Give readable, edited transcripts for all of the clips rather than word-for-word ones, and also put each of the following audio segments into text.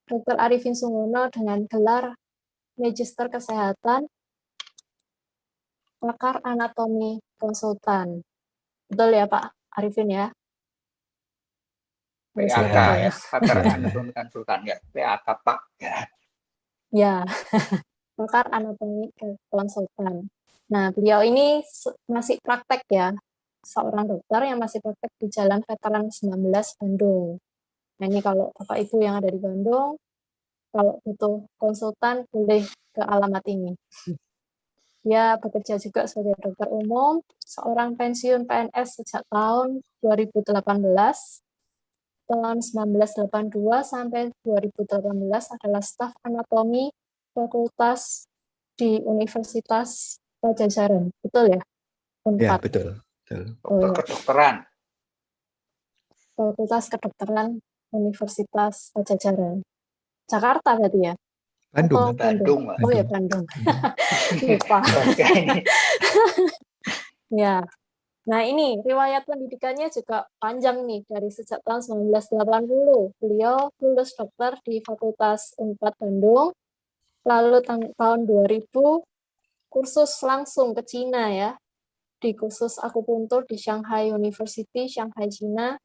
Dr. Arifin Sunggono dengan gelar Magister Kesehatan, pakar anatomi konsultan. Betul ya Pak Arifin ya? PAK ya, pakar anatomi konsultan ya, PAK Pak. Ya, pakar anatomi konsultan. Nah, beliau ini masih praktek ya, seorang dokter yang masih praktek di Jalan Veteran 19 Bandung. Nah, ini kalau Bapak Ibu yang ada di Bandung, kalau butuh konsultan, boleh ke alamat ini. Dia bekerja juga sebagai dokter umum, seorang pensiun PNS sejak tahun 2018. Tahun 1982 sampai 2018 adalah staf anatomi fakultas di Universitas Pajajaran. Betul ya? Ya, betul. Dokter kedokteran. Fakultas Kedokteran Universitas Pajajaran. Jakarta berarti ya? Bandung. Bandung. Oh ya, Bandung. Lupa. Ya. Nah, ini riwayat pendidikannya juga panjang nih, dari sejak tahun 1980. Beliau lulus dokter di Fakultas Unpad Bandung, lalu tahun 2000 kursus langsung ke Cina ya, di kursus akupuntur di Shanghai University, Shanghai, Cina.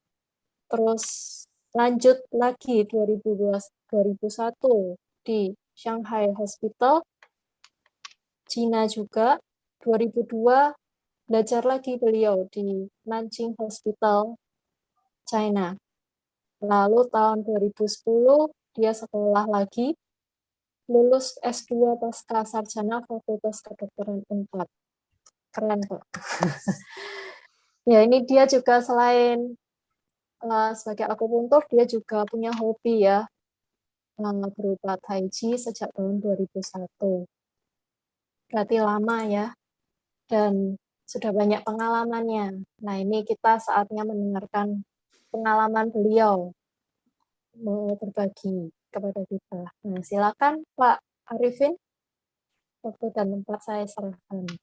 Terus lanjut lagi 2001 di Shanghai Hospital, Cina juga. 2002 belajar lagi beliau di Nanjing Hospital, China. Lalu tahun 2010 dia sekolah lagi, lulus S2 pasca sarjana Fakultas Kedokteran Unpad. Keren kok. Ya, ini dia juga selain sebagai akupuntur, dia juga punya hobi ya, berupa Tai Chi sejak tahun 2001. Berarti lama ya, dan sudah banyak pengalamannya. Nah, ini kita saatnya mendengarkan pengalaman beliau, mau berbagi kepada kita. Nah, silakan Pak Arifin, waktu dan tempat saya serahkan.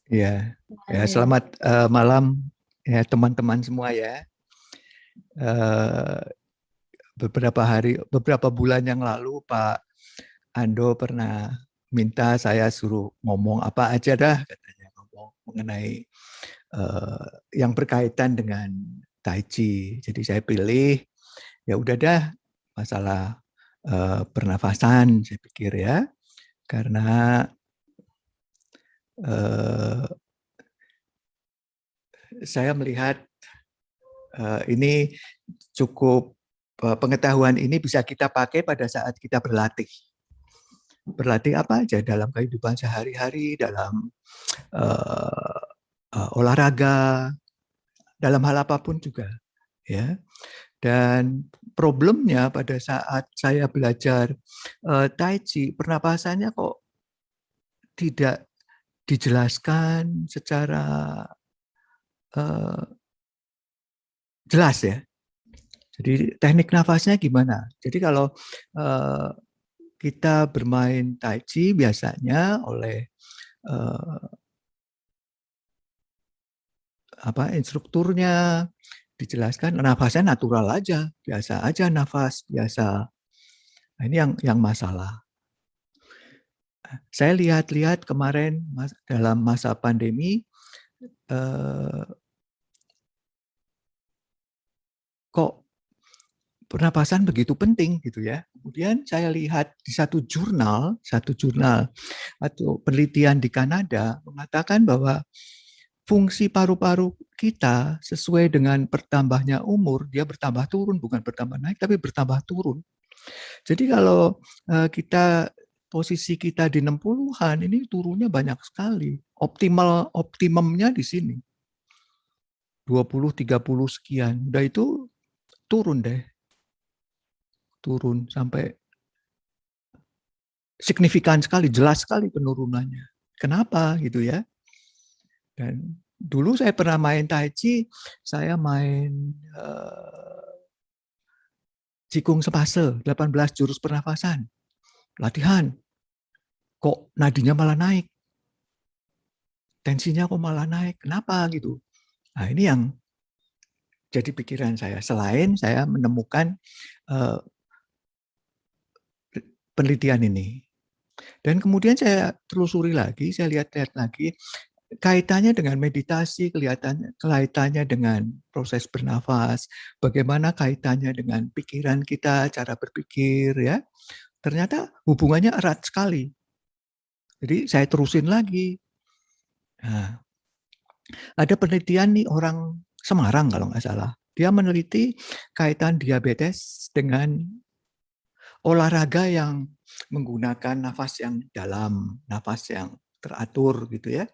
Ya, selamat malam ya teman-teman semua ya. Beberapa bulan yang lalu Pak Ando pernah minta saya suruh ngomong apa aja dah, katanya ngomong mengenai yang berkaitan dengan Tai Chi. Jadi saya pilih ya udah dah masalah pernafasan, saya pikir ya, karena saya melihat ini cukup, pengetahuan ini bisa kita pakai pada saat kita berlatih. Berlatih apa aja dalam kehidupan sehari-hari, dalam olahraga, dalam hal apapun juga, ya. Dan problemnya pada saat saya belajar Tai Chi, pernapasannya kok tidak dijelaskan secara jelas ya. Jadi teknik nafasnya gimana? Jadi kalau kita bermain Tai Chi biasanya oleh instrukturnya dijelaskan nafasnya natural aja, biasa aja nafas biasa. Nah, ini yang masalah. Saya lihat-lihat kemarin dalam masa pandemi kok pernapasan begitu penting gitu ya. Kemudian saya lihat di satu jurnal atau penelitian di Kanada mengatakan bahwa fungsi paru-paru kita sesuai dengan bertambahnya umur, dia bertambah turun, bukan bertambah naik, tapi bertambah turun. Jadi kalau posisi kita di 60-an, ini turunnya banyak sekali. Optimumnya di sini. 20-30 sekian. Udah itu turun deh. Turun sampai signifikan sekali, jelas sekali penurunannya. Kenapa gitu ya? Dan dulu saya pernah main Tai Chi, saya main Jigong Sepase, 18 jurus pernafasan. Latihan. Kok nadinya malah naik? Tensinya kok malah naik? Kenapa gitu? Nah, ini yang jadi pikiran saya. Selain saya menemukan penelitian ini. Dan kemudian saya telusuri lagi, saya lihat-lihat lagi, kaitannya dengan meditasi, kaitannya dengan proses bernafas, bagaimana kaitannya dengan pikiran kita, cara berpikir, ya. Ternyata hubungannya erat sekali. Jadi saya terusin lagi. Nah, ada penelitian nih orang Semarang kalau nggak salah. Dia meneliti kaitan diabetes dengan olahraga yang menggunakan nafas yang dalam, nafas yang teratur gitu ya.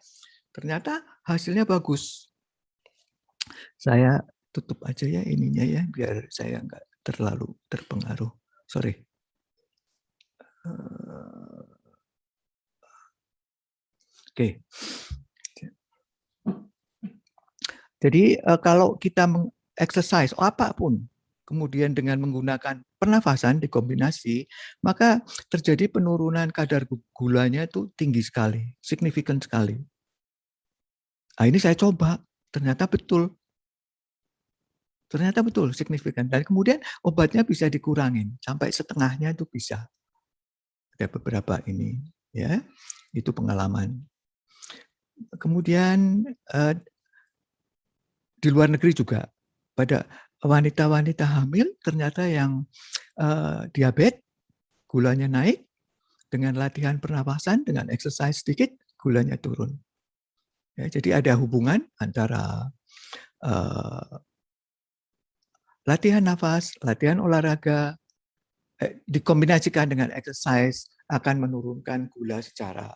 Ternyata hasilnya bagus. Saya tutup aja ya ininya ya, biar saya nggak terlalu terpengaruh. Sorry. Oke. Jadi kalau kita mengexercise apapun, kemudian dengan menggunakan pernafasan dikombinasi, maka terjadi penurunan kadar gulanya itu tinggi sekali, signifikan sekali. Nah, ini saya coba, ternyata betul. Ternyata betul, signifikan. Dan kemudian obatnya bisa dikurangin, sampai setengahnya itu bisa. Ada beberapa ini, ya, itu pengalaman. Kemudian di luar negeri juga, pada wanita-wanita hamil ternyata yang diabetes, gulanya naik, dengan latihan pernapasan, dengan exercise sedikit, gulanya turun. Ya, jadi ada hubungan antara latihan nafas, latihan olahraga, dikombinasikan dengan exercise akan menurunkan gula secara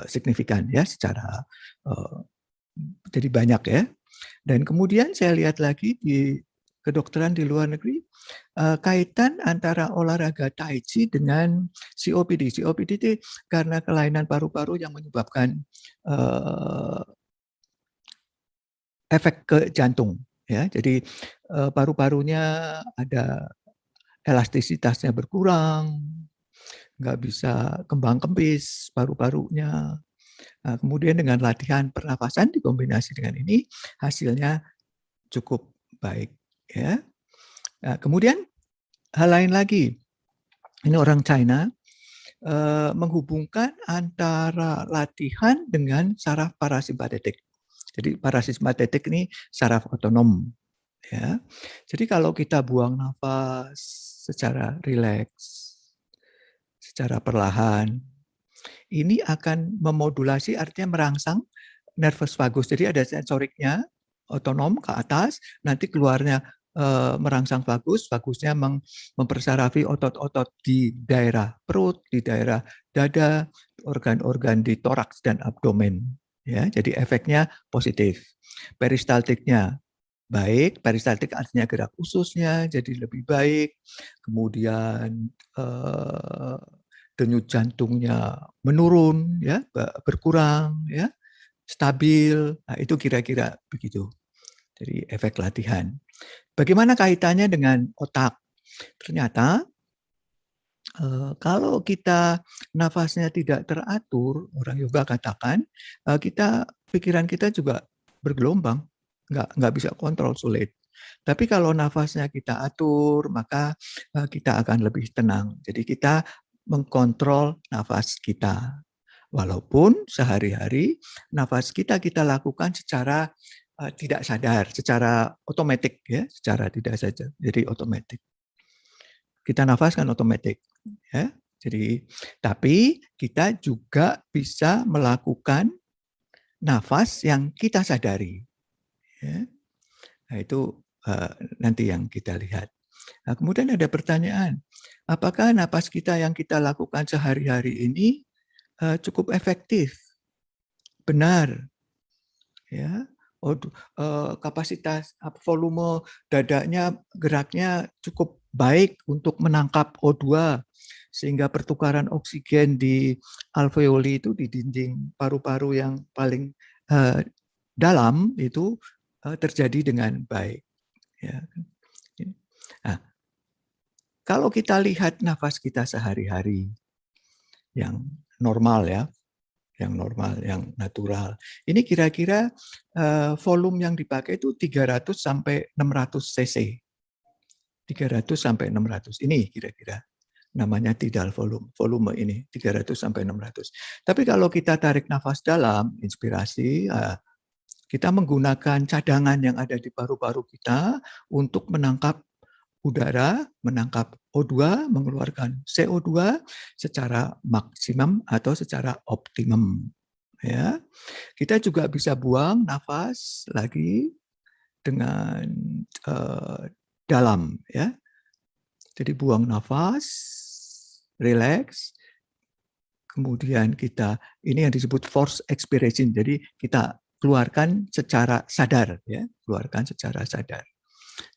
signifikan, ya, secara jadi banyak ya. Dan kemudian saya lihat lagi di kedokteran di luar negeri, kaitan antara olahraga Tai Chi dengan COPD. COPD itu karena kelainan paru-paru yang menyebabkan efek ke jantung. Ya, jadi paru-parunya ada elastisitasnya berkurang, nggak bisa kembang kempis paru-parunya. Nah, kemudian dengan latihan pernafasan dikombinasi dengan ini, hasilnya cukup baik. Ya. Nah, kemudian hal lain lagi, ini orang China menghubungkan antara latihan dengan saraf parasimpatetik. Jadi parasimpatetik ini saraf otonom. Ya. Jadi kalau kita buang nafas secara rileks, secara perlahan, ini akan memodulasi, artinya merangsang nervus vagus. Jadi ada sensoriknya, otonom ke atas, nanti keluarnya merangsang vagus, vagusnya mempersarafi otot-otot di daerah perut, di daerah dada, organ-organ di toraks dan abdomen. Ya, jadi efeknya positif. Peristaltiknya baik, peristaltik artinya gerak ususnya jadi lebih baik. Kemudian denyut jantungnya menurun, ya, berkurang, ya, stabil. Nah, itu kira-kira begitu. Jadi efek latihan. Bagaimana kaitannya dengan otak? Ternyata kalau kita nafasnya tidak teratur, orang yoga katakan, pikiran kita juga bergelombang, nggak bisa kontrol, sulit. Tapi kalau nafasnya kita atur, maka kita akan lebih tenang. Jadi kita mengkontrol nafas kita. Walaupun sehari-hari nafas kita lakukan secara tidak sadar, secara otomatis, ya, secara tidak saja, jadi otomatis. Kita nafas kan otomatis, ya. Jadi, tapi kita juga bisa melakukan nafas yang kita sadari. Ya. Nah, itu nanti yang kita lihat. Nah, kemudian ada pertanyaan, apakah napas kita yang kita lakukan sehari-hari ini cukup efektif? Benar, ya. Kapasitas volume dadanya geraknya cukup baik untuk menangkap O2 sehingga pertukaran oksigen di alveoli itu di dinding paru-paru yang paling dalam itu terjadi dengan baik. Ya. Nah, kalau kita lihat nafas kita sehari-hari yang normal, ya, yang normal, yang natural. Ini kira-kira volume yang dipakai itu 300 sampai 600 cc. 300 sampai 600. Ini kira-kira namanya tidal volume ini 300 sampai 600. Tapi kalau kita tarik nafas dalam, inspirasi, kita menggunakan cadangan yang ada di paru-paru kita untuk menangkap udara, menangkap O2, mengeluarkan CO2 secara maksimum atau secara optimum. Ya, kita juga bisa buang nafas lagi dengan dalam, ya. Jadi buang nafas, relax, kemudian kita, ini yang disebut force expiration. Jadi kita keluarkan secara sadar, ya, keluarkan secara sadar.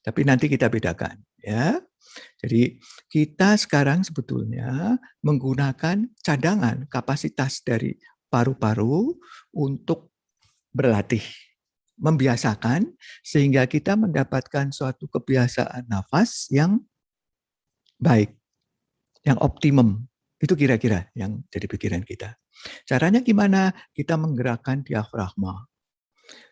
Tapi nanti kita bedakan, ya. Jadi kita sekarang sebetulnya menggunakan cadangan kapasitas dari paru-paru untuk berlatih, membiasakan sehingga kita mendapatkan suatu kebiasaan nafas yang baik, yang optimum. Itu kira-kira yang jadi pikiran kita. Caranya gimana? Kita menggerakkan diafragma.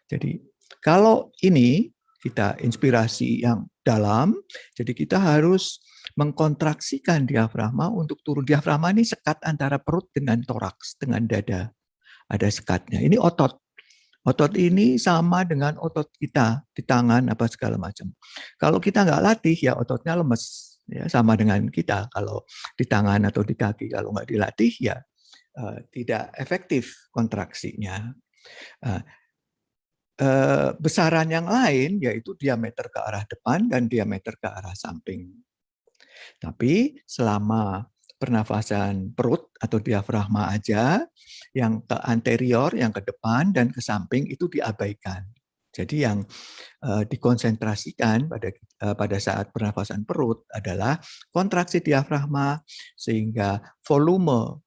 Jadi kalau ini kita inspirasi yang dalam, jadi kita harus mengkontraksikan diafragma untuk turun. Diafragma ini sekat antara perut dengan toraks, dengan dada. Ada sekatnya. Ini otot. Otot ini sama dengan otot kita di tangan apa segala macam. Kalau kita nggak latih ya ototnya lemes. Ya, sama dengan kita kalau di tangan atau di kaki kalau nggak dilatih ya tidak efektif kontraksinya. Besaran yang lain yaitu diameter ke arah depan dan diameter ke arah samping. Tapi selama pernafasan perut atau diafragma aja, yang ke anterior, yang ke depan dan ke samping itu diabaikan. Jadi yang dikonsentrasikan pada saat pernafasan perut adalah kontraksi diafragma sehingga volume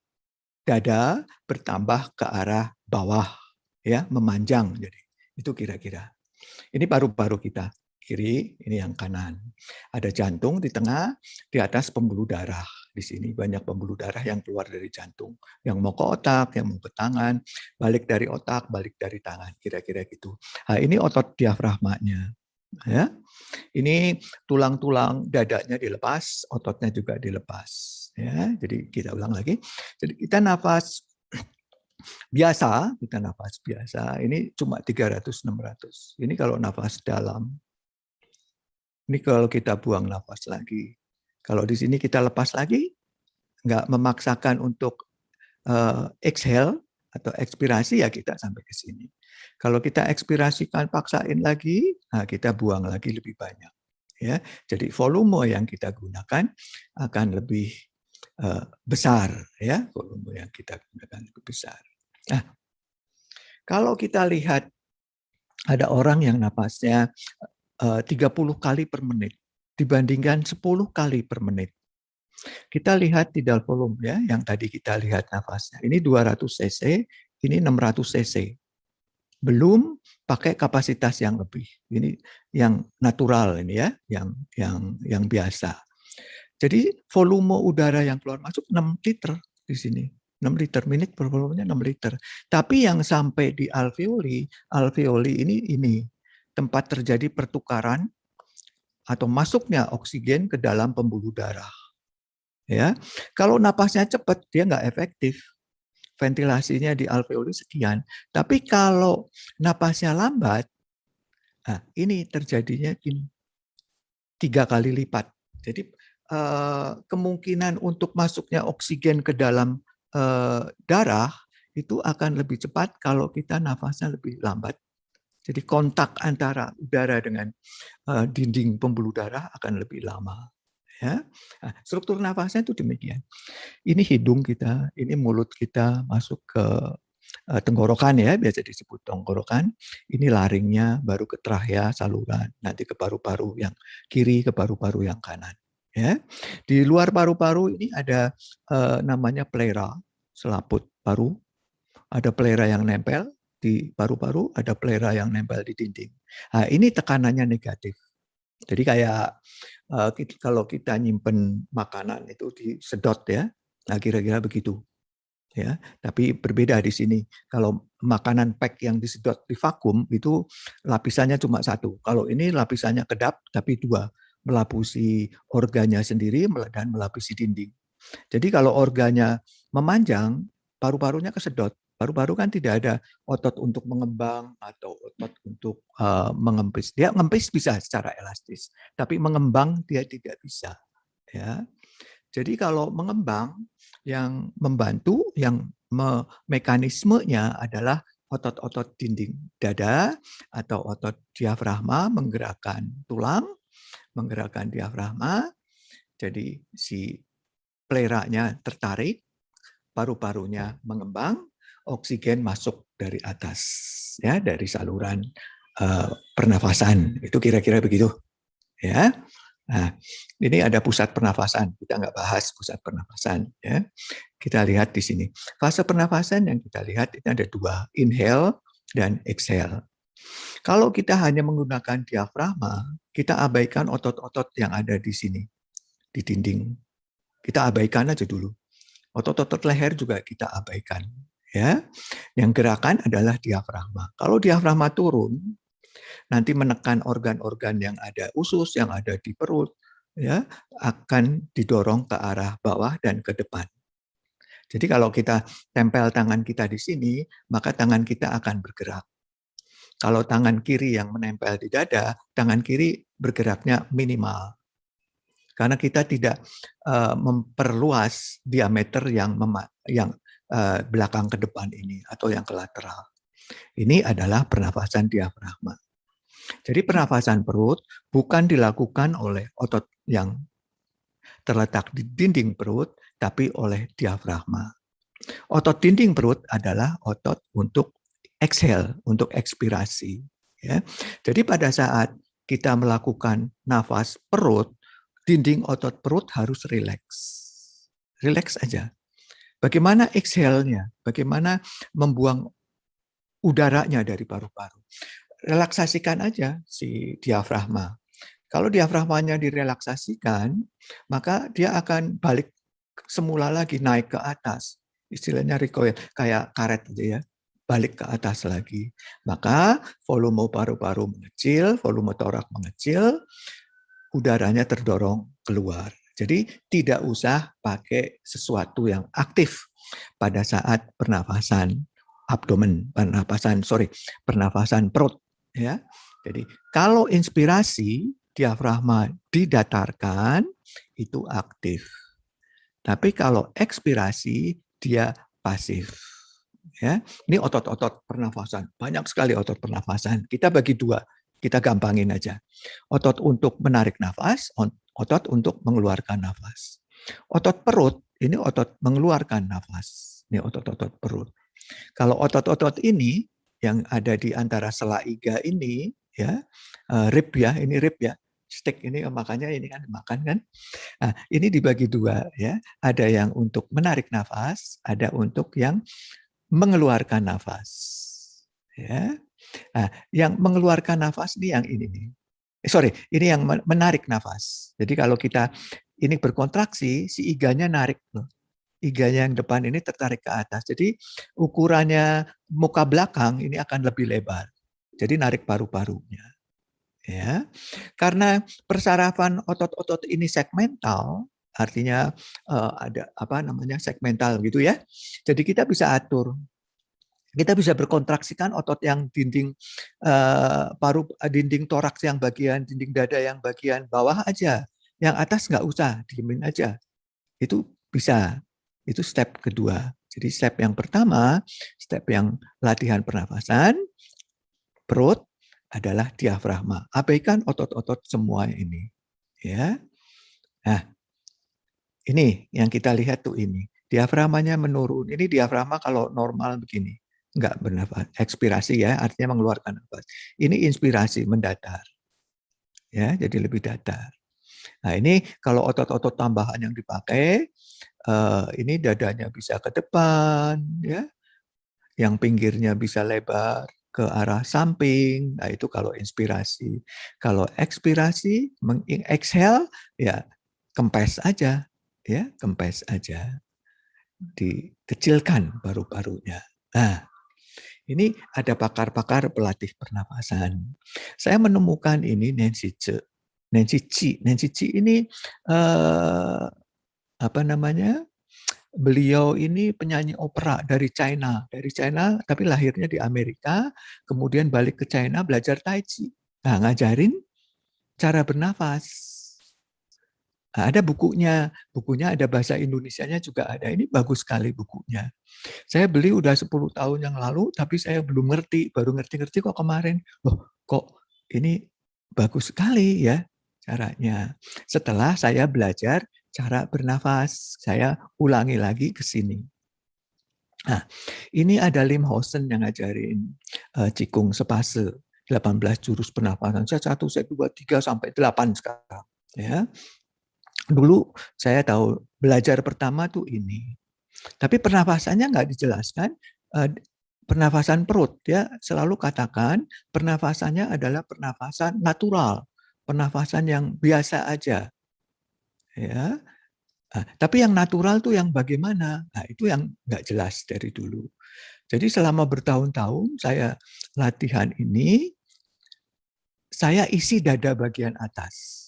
dada bertambah ke arah bawah, ya, memanjang. Jadi itu kira-kira. Ini paru-paru kita. Kiri, ini yang kanan. Ada jantung di tengah, di atas pembuluh darah. Di sini banyak pembuluh darah yang keluar dari jantung. Yang mau ke otak, yang mau ke tangan, balik dari otak, balik dari tangan. Kira-kira gitu. Nah, ini otot diafragmanya. Ya. Ini tulang-tulang dadanya dilepas, ototnya juga dilepas. Ya, jadi kita ulang lagi. Jadi kita nafas biasa, kita nafas biasa. Ini cuma 300-600. Ini kalau nafas dalam. Ini kalau kita buang nafas lagi. Kalau di sini kita lepas lagi, nggak memaksakan untuk exhale atau ekspirasi, ya kita sampai ke sini. Kalau kita ekspirasikan, paksain lagi, nah kita buang lagi lebih banyak. Ya, jadi volume yang kita gunakan akan lebih besar, ya, volume yang kita gunakan lebih besar. Nah, kalau kita lihat ada orang yang napasnya 30 kali per menit dibandingkan 10 kali per menit. Kita lihat tidal volume, ya, yang tadi kita lihat nafasnya. Ini 200 cc, ini 600 cc. Belum pakai kapasitas yang lebih. Ini yang natural ini, ya, yang biasa. Jadi volume udara yang keluar masuk 6 liter di sini. 6 liter, menit per volumenya 6 liter. Tapi yang sampai di alveoli ini tempat terjadi pertukaran atau masuknya oksigen ke dalam pembuluh darah. Ya, kalau napasnya cepat dia nggak efektif. Ventilasinya di alveoli sekian. Tapi kalau napasnya lambat, nah ini terjadinya 3 kali lipat. Jadi kemungkinan untuk masuknya oksigen ke dalam darah itu akan lebih cepat kalau kita nafasnya lebih lambat. Jadi kontak antara udara dengan dinding pembuluh darah akan lebih lama. Ya, nah, struktur nafasnya itu demikian. Ini hidung kita, ini mulut kita masuk ke tenggorokan, ya, biasa disebut tenggorokan. Ini laringnya, baru ke trachea, saluran, nanti ke paru-paru yang kiri, ke paru-paru yang kanan. Ya, di luar paru-paru ini ada namanya pleura, selaput paru. Ada pleura yang nempel di paru-paru, ada pleura yang nempel di dinding. Nah, ini tekanannya negatif. Jadi kayak kalau kita nyimpen makanan itu disedot, ya, nah kira-kira begitu. ya. Tapi berbeda di sini. Kalau makanan pack yang disedot di vakum itu lapisannya cuma satu. Kalau ini lapisannya kedap tapi dua, melapisi organnya sendiri dan melapisi dinding. Jadi kalau organnya memanjang, paru-parunya kesedot. Paru-paru kan tidak ada otot untuk mengembang atau otot untuk mengempis. Dia ngempis bisa secara elastis, tapi mengembang dia tidak bisa. Ya. Jadi kalau mengembang, yang membantu, yang mekanismenya adalah otot-otot dinding dada atau otot diafragma menggerakkan tulang, menggerakkan diafragma. Jadi si pleuranya tertarik, paru-parunya mengembang, oksigen masuk dari atas, ya, dari saluran pernafasan. Itu kira-kira begitu, ya. Nah, ini ada pusat pernafasan. Kita nggak bahas pusat pernafasan, ya. Kita lihat di sini. Fase pernafasan yang kita lihat ini ada dua, inhale dan exhale. Kalau kita hanya menggunakan diafragma, kita abaikan otot-otot yang ada di sini, di dinding. Kita abaikan aja dulu. Otot-otot leher juga kita abaikan, ya. Yang gerakan adalah diafragma. Kalau diafragma turun, nanti menekan organ-organ yang ada usus, yang ada di perut, ya, akan didorong ke arah bawah dan ke depan. Jadi kalau kita tempel tangan kita di sini, maka tangan kita akan bergerak. Kalau tangan kiri yang menempel di dada, tangan kiri bergeraknya minimal. Karena kita tidak memperluas diameter yang belakang ke depan ini atau yang ke lateral. Ini adalah pernafasan diafragma. Jadi pernafasan perut bukan dilakukan oleh otot yang terletak di dinding perut, tapi oleh diafragma. Otot dinding perut adalah otot untuk exhale, untuk ekspirasi. Ya. Jadi pada saat kita melakukan nafas perut, dinding otot perut harus rileks. Rileks aja. Bagaimana exhale-nya? Bagaimana membuang udaranya dari paru-paru? Relaksasikan aja si diafragma. Kalau diafragmanya direlaksasikan, maka dia akan balik semula lagi, naik ke atas. Istilahnya recoil, kayak karet aja ya, balik ke atas lagi. Maka volume paru-paru mengecil, volume torak mengecil, udaranya terdorong keluar. Jadi tidak usah pakai sesuatu yang aktif pada saat pernafasan abdomen, pernafasan perut, ya. Jadi kalau inspirasi diafragma didatarkan itu aktif. Tapi kalau ekspirasi dia pasif. Ya, ini otot-otot pernafasan. Banyak sekali otot pernafasan. Kita bagi dua, kita gampangin aja. Otot untuk menarik nafas, otot untuk mengeluarkan nafas. Otot perut, ini otot mengeluarkan nafas. Ini otot-otot perut. Kalau otot-otot ini yang ada di antara sela iga ini, ya, rib ya, ini rib ya, steak ini makanya ini kan makan kan. Nah, ini dibagi dua ya. Ada yang untuk menarik nafas, ada untuk yang mengeluarkan nafas. Ya. Nah, yang mengeluarkan nafas ini yang ini nih. Ini yang menarik nafas. Jadi kalau kita ini berkontraksi, si iganya narik loh. Iganya yang depan ini tertarik ke atas. Jadi ukurannya muka belakang ini akan lebih lebar. Jadi narik paru-parunya. Ya. Karena persarafan otot-otot ini segmental, artinya ada segmental gitu ya. Jadi kita bisa atur. Kita bisa berkontraksikan otot yang dinding dinding toraks yang bagian, dinding dada yang bagian bawah aja. Yang atas nggak usah, diemin aja. Itu bisa. Itu step kedua. Jadi step yang pertama, step yang latihan pernafasan, perut adalah diafragma. Abaikan otot-otot semua ini. Ya. Nah, ini yang kita lihat tuh ini. Diafragmanya menurun. Ini diafragma kalau normal begini. Enggak bernafas. Ekspirasi ya, artinya mengeluarkan nafas. Ini inspirasi, mendatar. Ya, jadi lebih datar. Nah, ini kalau otot-otot tambahan yang dipakai, ini dadanya bisa ke depan, ya. Yang pinggirnya bisa lebar ke arah samping. Nah, itu kalau inspirasi. Kalau ekspirasi, exhale, ya kempes aja, ya kempes aja. dikecilkan paru-parunya. Nah, ini ada pakar-pakar pelatih pernafasan. Saya menemukan ini Nancy Chi ini apa namanya? Beliau ini penyanyi opera dari China, tapi lahirnya di Amerika, kemudian balik ke China belajar Tai Chi. Nah, ngajarin cara bernafas. Nah, ada bukunya ada bahasa Indonesianya juga ada. Ini bagus sekali bukunya. Saya beli udah 10 tahun yang lalu, tapi saya belum ngerti, baru ngerti-ngerti kok kemarin. Loh, kok ini bagus sekali ya caranya. Setelah saya belajar cara bernafas, saya ulangi lagi ke sini. Nah, ini ada Lim Hosen yang ngajarin Qigong Sepase, 18 jurus pernafasan. Saya 1, saya 2, 3, sampai 8 sekarang. Ya. Dulu saya tahu belajar pertama tuh ini. Tapi pernafasannya nggak dijelaskan, pernafasan perut. Ya, selalu katakan pernafasannya adalah pernafasan natural, pernafasan yang biasa aja. Ya, tapi yang natural tuh yang bagaimana? Nah, itu yang nggak jelas dari dulu. Jadi selama bertahun-tahun saya latihan ini, saya isi dada bagian atas.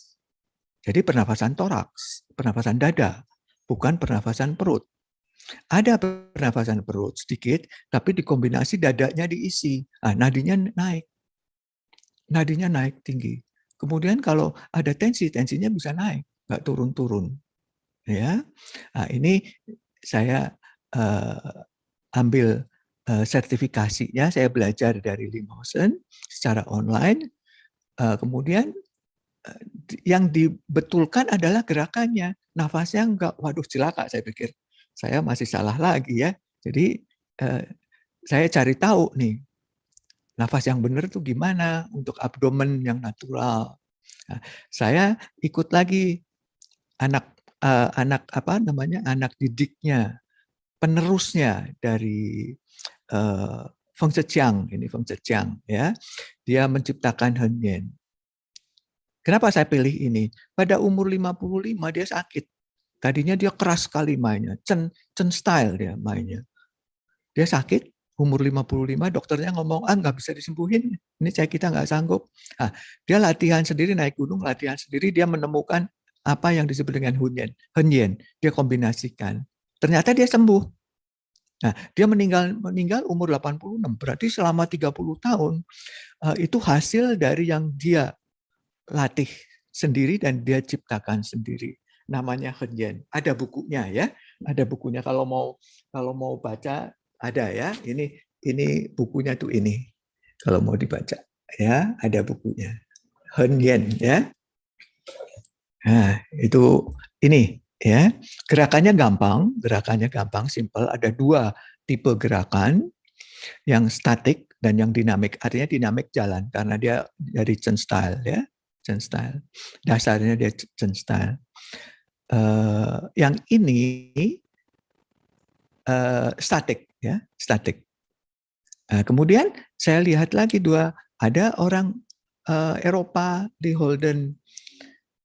Jadi pernafasan toraks, pernafasan dada, bukan pernafasan perut. Ada pernafasan perut sedikit, tapi dikombinasi dadanya diisi. Nah, nadinya naik tinggi. Kemudian kalau ada tensinya bisa naik, nggak turun-turun. Ya, nah, ini saya ambil sertifikasinya, saya belajar dari Lim Hosen secara online. Kemudian yang dibetulkan adalah gerakannya, nafasnya enggak. Waduh, celaka saya pikir. Saya masih salah lagi ya. Jadi saya cari tahu nih, nafas yang benar tuh gimana untuk abdomen yang natural. Nah, saya ikut lagi anak didiknya, penerusnya dari Feng Zhejiang, ini Feng Zhejiang ya. Dia menciptakan Henyan. Kenapa saya pilih ini? Pada umur 55 dia sakit. Tadinya dia keras sekali mainnya, Chen style dia mainnya. Dia sakit, umur 55, dokternya ngomong, nggak bisa disembuhin, ini kita nggak sanggup. Nah, dia latihan sendiri, naik gunung, latihan sendiri, dia menemukan apa yang disebut dengan Henyan. Dia kombinasikan. Ternyata dia sembuh. Nah, dia meninggal umur 86, berarti selama 30 tahun, itu hasil dari yang dia latih sendiri dan dia ciptakan sendiri. Namanya Henyan. Ada bukunya ya, ada bukunya. Kalau mau baca ada ya. Ini bukunya tuh ini. Kalau mau dibaca ya, ada bukunya. Henyan ya. Nah, itu ini ya. Gerakannya gampang, simple. Ada 2 tipe gerakan, yang statik dan yang dinamik. Artinya dinamik jalan karena dia dari Chen style ya. Chen style. Dasarnya dia Chen style. Yang ini statik ya, statik. Kemudian saya lihat lagi 2, ada orang Eropa di Holden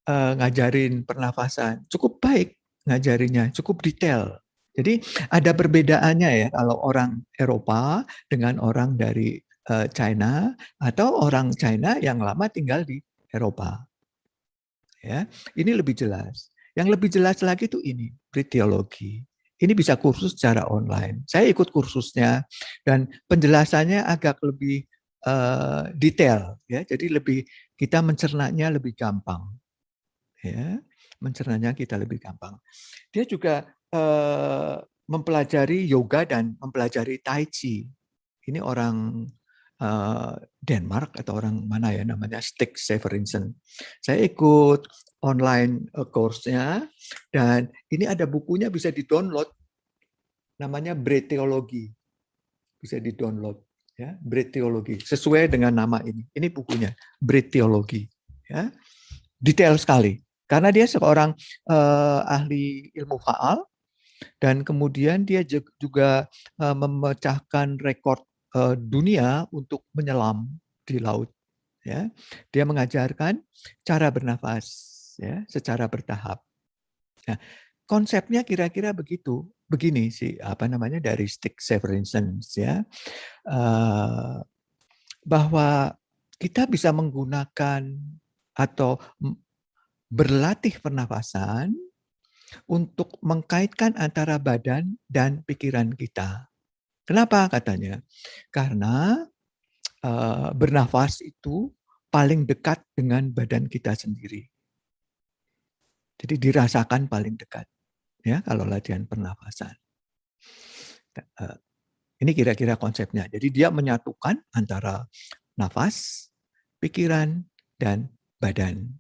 ngajarin pernafasan, cukup baik ngajarinnya, cukup detail. Jadi ada perbedaannya ya kalau orang Eropa dengan orang dari China atau orang China yang lama tinggal di Eropa. Ya, ini lebih jelas. Yang lebih jelas lagi itu ini, britiologi. Ini bisa kursus secara online. Saya ikut kursusnya dan penjelasannya agak lebih detail ya. Jadi kita mencernanya lebih gampang. Ya, mencernanya kita lebih gampang. Dia juga mempelajari yoga dan mempelajari tai chi. Ini orang Denmark atau orang mana ya namanya, Stig Severinsen. Saya ikut online course-nya dan ini ada bukunya bisa di-download. Namanya Bretheology. Bisa di-download ya, Bretheology sesuai dengan nama ini. Ini bukunya Bretheology ya. Detail sekali karena dia seorang ahli ilmu faal dan kemudian dia juga memecahkan rekor dunia untuk menyelam di laut. Ya, dia mengajarkan cara bernafas ya secara bertahap. Nah, konsepnya kira-kira begitu. Begini sih, apa namanya, dari Stig Severinsen ya, bahwa kita bisa menggunakan atau berlatih pernafasan untuk mengkaitkan antara badan dan pikiran kita. Kenapa katanya? Karena bernafas itu paling dekat dengan badan kita sendiri. Jadi dirasakan paling dekat ya kalau latihan pernafasan. Ini kira-kira konsepnya. Jadi dia menyatukan antara nafas, pikiran, dan badan.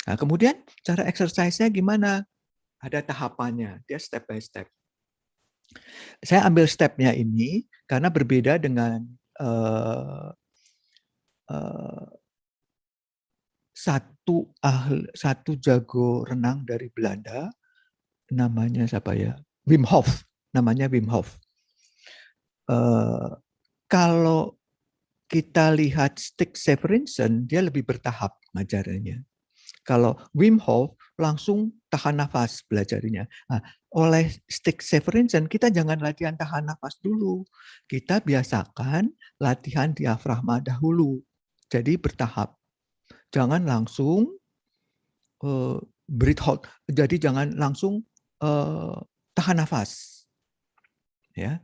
Nah, kemudian cara exercise-nya gimana? Ada tahapannya, dia step by step. Saya ambil stepnya ini karena berbeda dengan satu jago renang dari Belanda, namanya siapa ya? Wim Hof, namanya Wim Hof. Kalau kita lihat Stig Severinsen, dia lebih bertahap ngajarannya. Kalau Wim Hof langsung tahan nafas belajarnya. Nah, oleh Stig Severinsen kita jangan latihan tahan nafas dulu. Kita biasakan latihan diafragma dahulu. Jadi bertahap. Jangan langsung breathe hold. Jadi jangan langsung tahan nafas. Ya.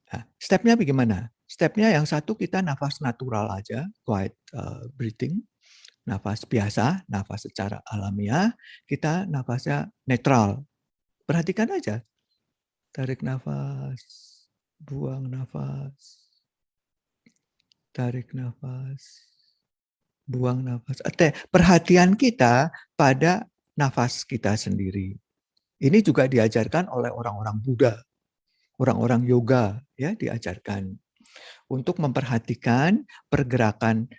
Nah, stepnya bagaimana? Stepnya yang satu kita nafas natural aja, quiet breathing, nafas biasa, nafas secara alamiah, kita nafasnya netral. Perhatikan aja, tarik nafas, buang nafas, tarik nafas, buang nafas. Perhatian kita pada nafas kita sendiri. Ini juga diajarkan oleh orang-orang Buddha, orang-orang yoga, ya diajarkan untuk memperhatikan pergerakan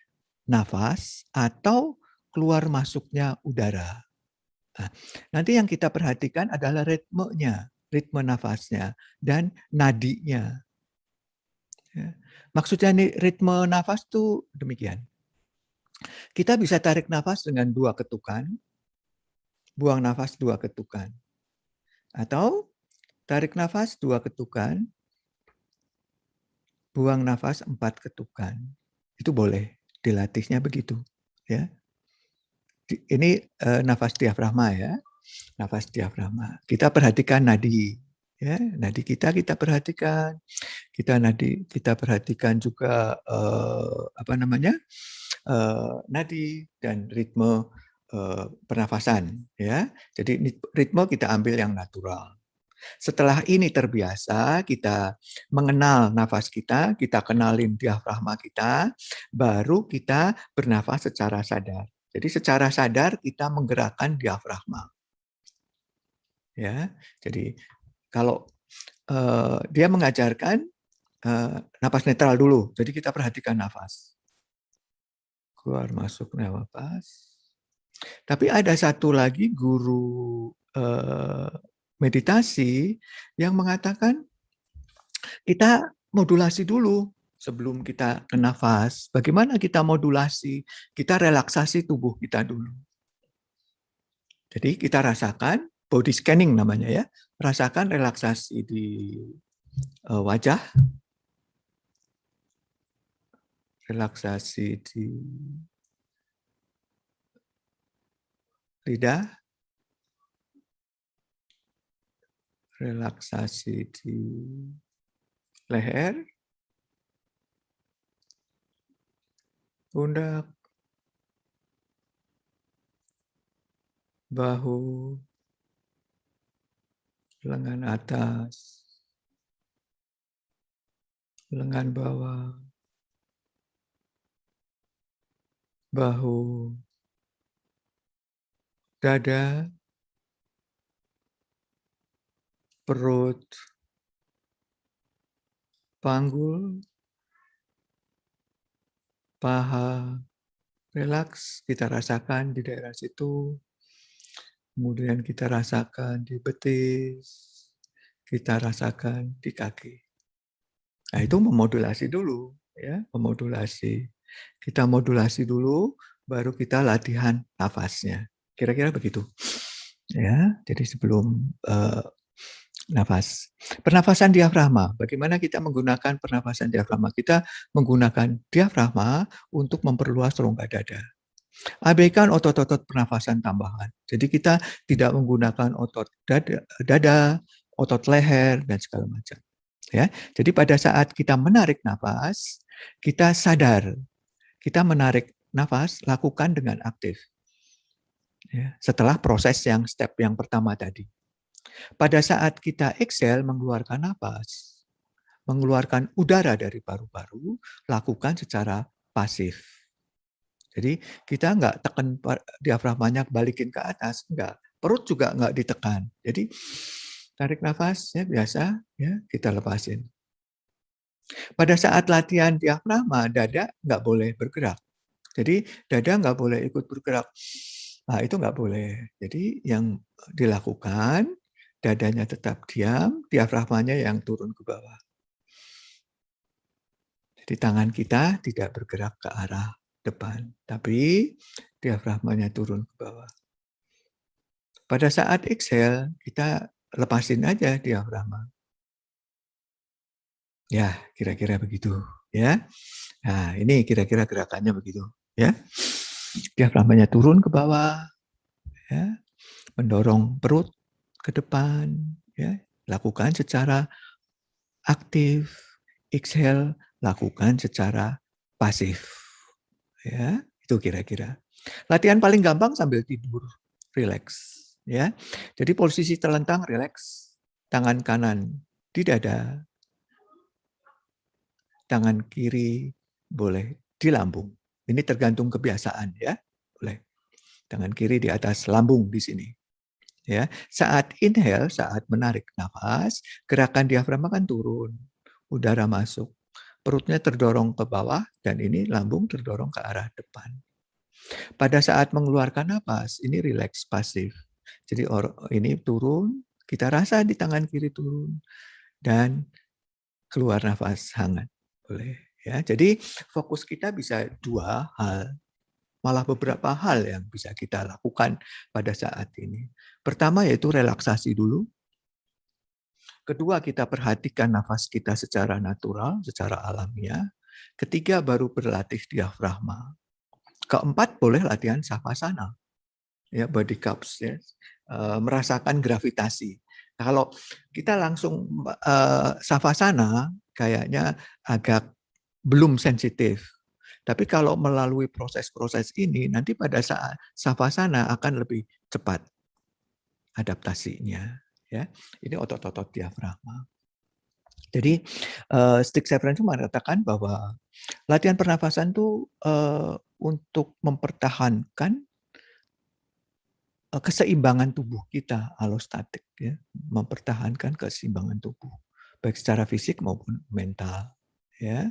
nafas atau keluar masuknya udara. Nah, nanti yang kita perhatikan adalah ritmenya, ritme nafasnya dan nadinya. Ya. Maksudnya nih, ritme nafas tuh demikian. Kita bisa tarik nafas dengan 2 ketukan, buang nafas 2 ketukan. Atau tarik nafas 2 ketukan, buang nafas 4 ketukan. Itu boleh, dilatihnya begitu. Ya. Ini nafas diafragma ya, nafas diafragma. Kita perhatikan nadi, ya, nadi kita perhatikan, kita perhatikan juga nadi dan ritme pernafasan, ya. Jadi ritme kita ambil yang natural. Setelah ini terbiasa, kita mengenal nafas kita kenalin diafragma kita, baru kita bernafas secara sadar. Jadi secara sadar kita menggerakkan diafragma. Ya, jadi kalau dia mengajarkan nafas netral dulu. Jadi kita perhatikan nafas. Keluar masuk nafas. Tapi ada satu lagi guru meditasi yang mengatakan kita modulasi dulu sebelum kita ke nafas. Bagaimana kita modulasi? Kita relaksasi tubuh kita dulu. Jadi kita rasakan, body scanning namanya ya, rasakan relaksasi di wajah, relaksasi di lidah, relaksasi di leher, pundak, bahu, lengan atas, lengan bawah, bahu, dada, perut, panggul, paha, relaks, kita rasakan di daerah situ. Kemudian kita rasakan di betis, kita rasakan di kaki. Nah, itu memodulasi dulu, ya, memodulasi. Kita modulasi dulu, baru kita latihan nafasnya. Kira-kira begitu. Ya, jadi sebelum nafas. Pernafasan diafragma. Bagaimana kita menggunakan pernafasan diafragma? Kita menggunakan diafragma untuk memperluas rongga dada. Abaikan otot-otot pernafasan tambahan. Jadi kita tidak menggunakan otot dada, otot leher, dan segala macam. Ya, jadi pada saat kita menarik nafas, kita sadar. Kita menarik nafas, lakukan dengan aktif. Ya, setelah proses yang step yang pertama tadi. Pada saat kita exhale, mengeluarkan nafas, mengeluarkan udara dari paru-paru, lakukan secara pasif. Jadi kita nggak tekan diafragmanya balikin ke atas, enggak. Perut juga nggak ditekan. Jadi tarik nafas ya biasa, ya kita lepasin. Pada saat latihan diafragma, dada nggak boleh bergerak. Jadi dada nggak boleh ikut bergerak. Nah itu nggak boleh. Jadi yang dilakukan, dadanya tetap diam, diafragmanya yang turun ke bawah. Jadi tangan kita tidak bergerak ke arah depan, tapi diafragmanya turun ke bawah. Pada saat exhale, kita lepasin aja diafragma. Ya, kira-kira begitu. Ya, nah ini kira-kira gerakannya begitu. Ya, diafragmanya turun ke bawah, ya, mendorong perut ke depan. Ya, lakukan secara aktif. Exhale, lakukan secara pasif. Ya, itu kira-kira. Latihan paling gampang sambil tidur, relax. Ya, jadi posisi terlentang, relax. Tangan kanan di dada, tangan kiri boleh di lambung. Ini tergantung kebiasaan ya, boleh. Tangan kiri di atas lambung di sini. Ya, saat inhale, saat menarik nafas, gerakan diafragma kan turun, udara masuk, perutnya terdorong ke bawah dan ini lambung terdorong ke arah depan. Pada saat mengeluarkan nafas, ini rileks pasif. Jadi ini turun, kita rasa di tangan kiri turun dan keluar nafas hangat. Boleh ya. Jadi fokus kita bisa dua hal, malah beberapa hal yang bisa kita lakukan pada saat ini. Pertama yaitu relaksasi dulu. Kedua, kita perhatikan nafas kita secara natural, secara alamiah. Ketiga, baru berlatih diafragma. Keempat, boleh latihan savasana, ya body cups, ya, merasakan gravitasi. Nah, kalau kita langsung savasana, kayaknya agak belum sensitif. Tapi kalau melalui proses-proses ini, nanti pada saat savasana akan lebih cepat adaptasinya. Ya, ini otot-otot diafragma. Jadi Stig Severen itu mengatakan bahwa latihan pernafasan itu untuk mempertahankan keseimbangan tubuh kita, alostatik, ya, mempertahankan keseimbangan tubuh, baik secara fisik maupun mental. Ya,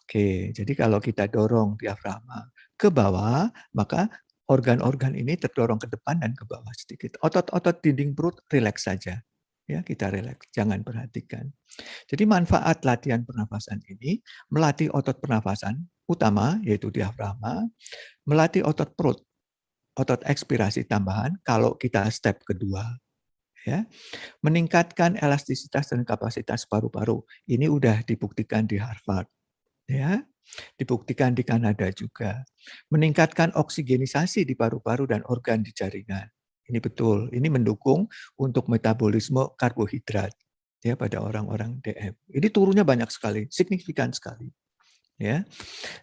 oke. Jadi kalau kita dorong diafragma ke bawah, maka organ-organ ini terdorong ke depan dan ke bawah sedikit. Otot-otot dinding perut rileks saja. Ya, kita rileks, jangan perhatikan. Jadi manfaat latihan pernafasan ini melatih otot pernafasan utama yaitu diafragma, melatih otot perut, otot ekspirasi tambahan kalau kita step kedua. Ya, meningkatkan elastisitas dan kapasitas paru-paru. Ini udah dibuktikan di Harvard. Ya, dibuktikan di Kanada juga. Meningkatkan oksigenisasi di paru-paru dan organ di jaringan. Ini betul, ini mendukung untuk metabolisme karbohidrat ya pada orang-orang DM. Ini turunnya banyak sekali, signifikan sekali. Ya,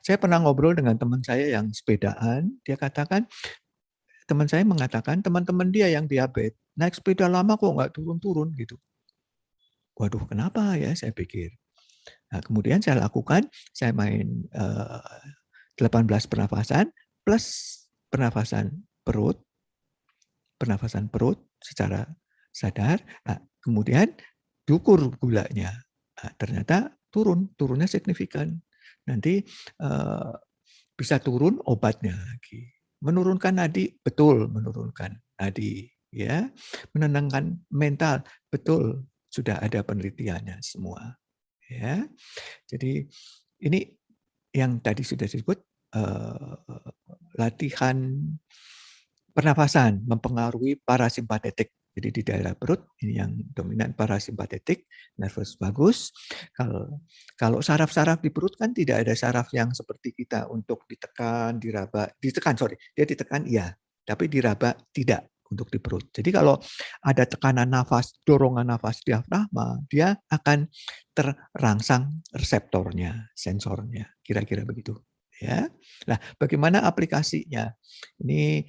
saya pernah ngobrol dengan teman saya yang sepedaan, dia katakan teman saya mengatakan teman-teman dia yang diabetes naik sepeda lama kok nggak turun-turun gitu. Waduh, kenapa ya? Saya pikir. Nah, kemudian saya lakukan, saya main 18 pernafasan plus pernafasan perut secara sadar. Nah, kemudian diukur gulanya. Nah, ternyata turunnya signifikan. Nanti bisa turun obatnya lagi. Menurunkan nadi, betul menurunkan nadi. Ya, menenangkan mental, betul sudah ada penelitiannya semua. Ya, jadi ini yang tadi sudah disebut latihan pernafasan mempengaruhi parasimpatetik. Jadi di daerah perut ini yang dominan parasimpatetik, nervus vagus. Kalau saraf-saraf di perut kan tidak ada saraf yang seperti kita untuk ditekan, diraba, dia ditekan iya, tapi diraba tidak untuk di perut. Jadi kalau ada tekanan nafas, dorongan nafas diafragma, dia akan terangsang reseptornya, sensornya, kira-kira begitu. Ya, nah bagaimana aplikasinya? Ini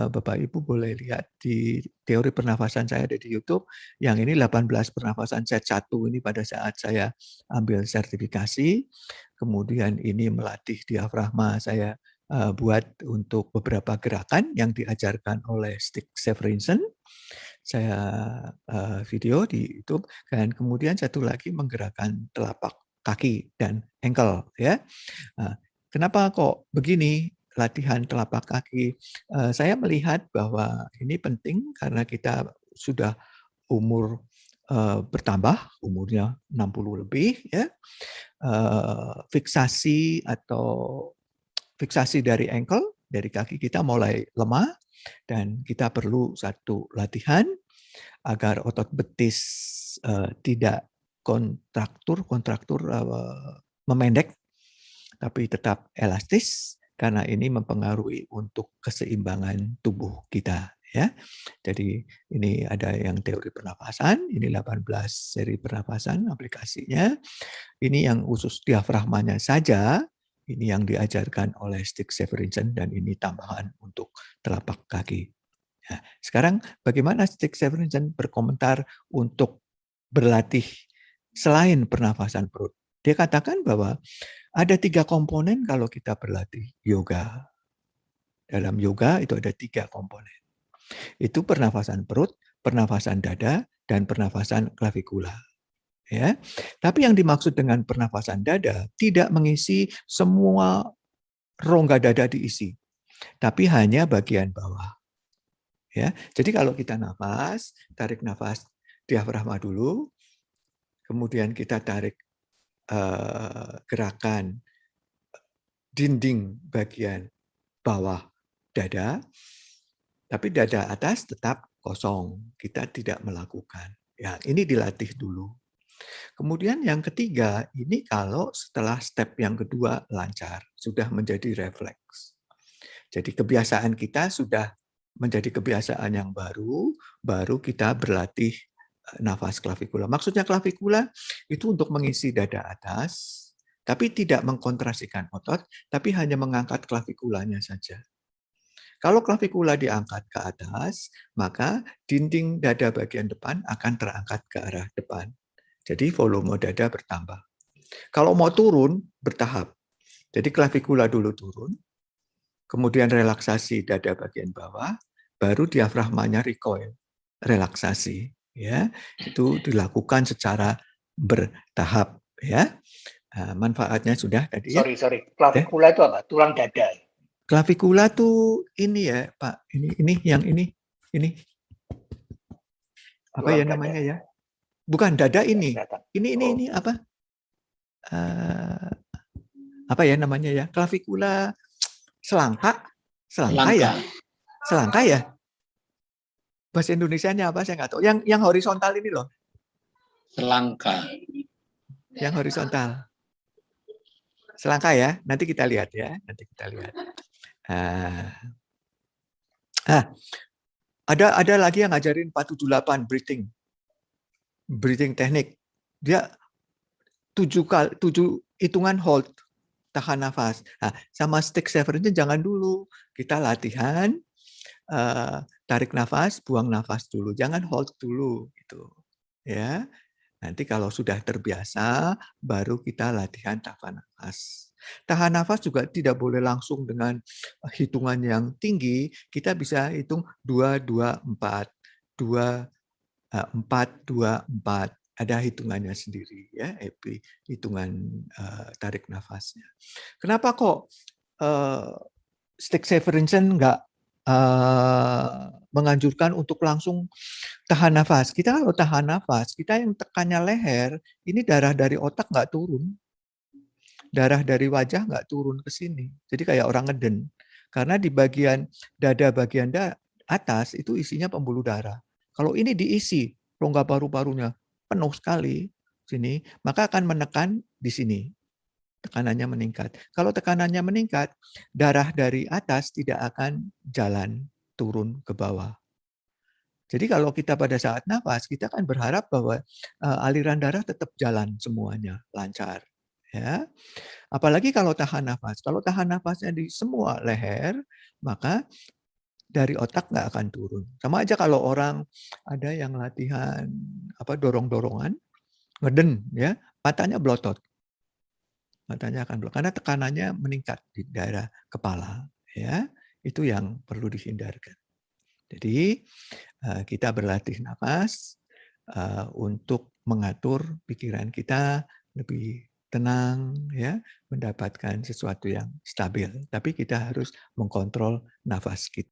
Bapak Ibu boleh lihat di teori pernafasan saya ada di YouTube. Yang ini 18 pernafasan set 1 ini pada saat saya ambil sertifikasi. Kemudian ini melatih diafragma saya buat untuk beberapa gerakan yang diajarkan oleh Stig Severinsen. Saya video di YouTube. Dan kemudian satu lagi menggerakkan telapak kaki dan ankle ya. Kenapa kok begini latihan telapak kaki? Saya melihat bahwa ini penting karena kita sudah umur bertambah, umurnya 60 lebih ya. Fiksasi dari ankle, dari kaki kita mulai lemah dan kita perlu satu latihan agar otot betis tidak kontraktur memendek tapi tetap elastis karena ini mempengaruhi untuk keseimbangan tubuh kita ya. Jadi ini ada yang teori pernapasan, ini 18 seri pernapasan aplikasinya. Ini yang khusus diafragmanya saja, ini yang diajarkan oleh Stig Severinsen dan ini tambahan untuk telapak kaki. Nah, sekarang bagaimana Stig Severinsen berkomentar untuk berlatih selain pernafasan perut? Dia katakan bahwa ada 3 komponen kalau kita berlatih yoga. Dalam yoga itu ada 3 komponen. Itu pernafasan perut, pernafasan dada, dan pernafasan klavikula. Ya. Tapi yang dimaksud dengan pernafasan dada tidak mengisi semua rongga dada diisi, tapi hanya bagian bawah. Ya. Jadi kalau kita nafas, tarik nafas diafragma dulu, kemudian kita tarik gerakan dinding bagian bawah dada, tapi dada atas tetap kosong. Kita tidak melakukan. Ya, ini dilatih dulu. Kemudian yang ketiga, ini kalau setelah step yang kedua lancar, sudah menjadi refleks. Jadi kebiasaan kita sudah menjadi kebiasaan yang baru kita berlatih nafas klavikula. Maksudnya klavikula itu untuk mengisi dada atas, tapi tidak mengkontrasikan otot, tapi hanya mengangkat klavikulanya saja. Kalau klavikula diangkat ke atas, maka dinding dada bagian depan akan terangkat ke arah depan. Jadi volume dada bertambah. Kalau mau turun, bertahap. Jadi klavikula dulu turun, kemudian relaksasi dada bagian bawah, baru diafragmanya recoil, relaksasi. Ya, itu dilakukan secara bertahap. Ya, manfaatnya sudah tadi. Sorry. Klavikula itu apa? Tulang dada. Klavikula tuh ini ya, Pak. Ini yang ini. Apa Tulang ya dada. namanya ya? Bukan dada ini. Ini apa? Apa ya namanya ya? Klavikula selangka ya. Bahasa Indonesianya apa saya nggak tahu. Yang horizontal ini loh. Selangka. Yang horizontal. Selangka ya. Nanti kita lihat ya. Ada lagi yang ngajarin 478 breathing teknik. Dia 7 hitungan hold, tahan nafas. Nah, sama Stig Severinsen jangan dulu. Kita latihan tarik nafas, buang nafas dulu. Jangan hold dulu gitu. Ya. Nanti kalau sudah terbiasa baru kita latihan tahan nafas. Tahan nafas juga tidak boleh langsung dengan hitungan yang tinggi. Kita bisa hitung 2 2 4 2 4 2 4. Ada hitungannya sendiri ya, hitungan tarik nafasnya. Kenapa kok Stig Severinsen nggak menganjurkan untuk langsung tahan nafas? Kita kalau tahan nafas, kita yang tekannya leher, ini darah dari otak nggak turun. Darah dari wajah nggak turun ke sini. Jadi kayak orang ngeden. Karena di bagian dada bagian atas itu isinya pembuluh darah. Kalau ini diisi rongga paru-parunya penuh sekali sini, maka akan menekan di sini. Tekanannya meningkat. Kalau tekanannya meningkat, darah dari atas tidak akan jalan turun ke bawah. Jadi kalau kita pada saat nafas, kita kan berharap bahwa aliran darah tetap jalan semuanya lancar, ya. Apalagi kalau tahan nafas. Kalau tahan nafasnya di semua leher, maka dari otak nggak akan turun. Sama aja kalau orang ada yang latihan dorong-dorongan, ngeden, ya, matanya blotot. Matanya akan blotot karena tekanannya meningkat di daerah kepala, ya. Itu yang perlu dihindarkan. Jadi kita berlatih nafas untuk mengatur pikiran kita lebih tenang, ya, mendapatkan sesuatu yang stabil. Tapi kita harus mengkontrol nafas kita.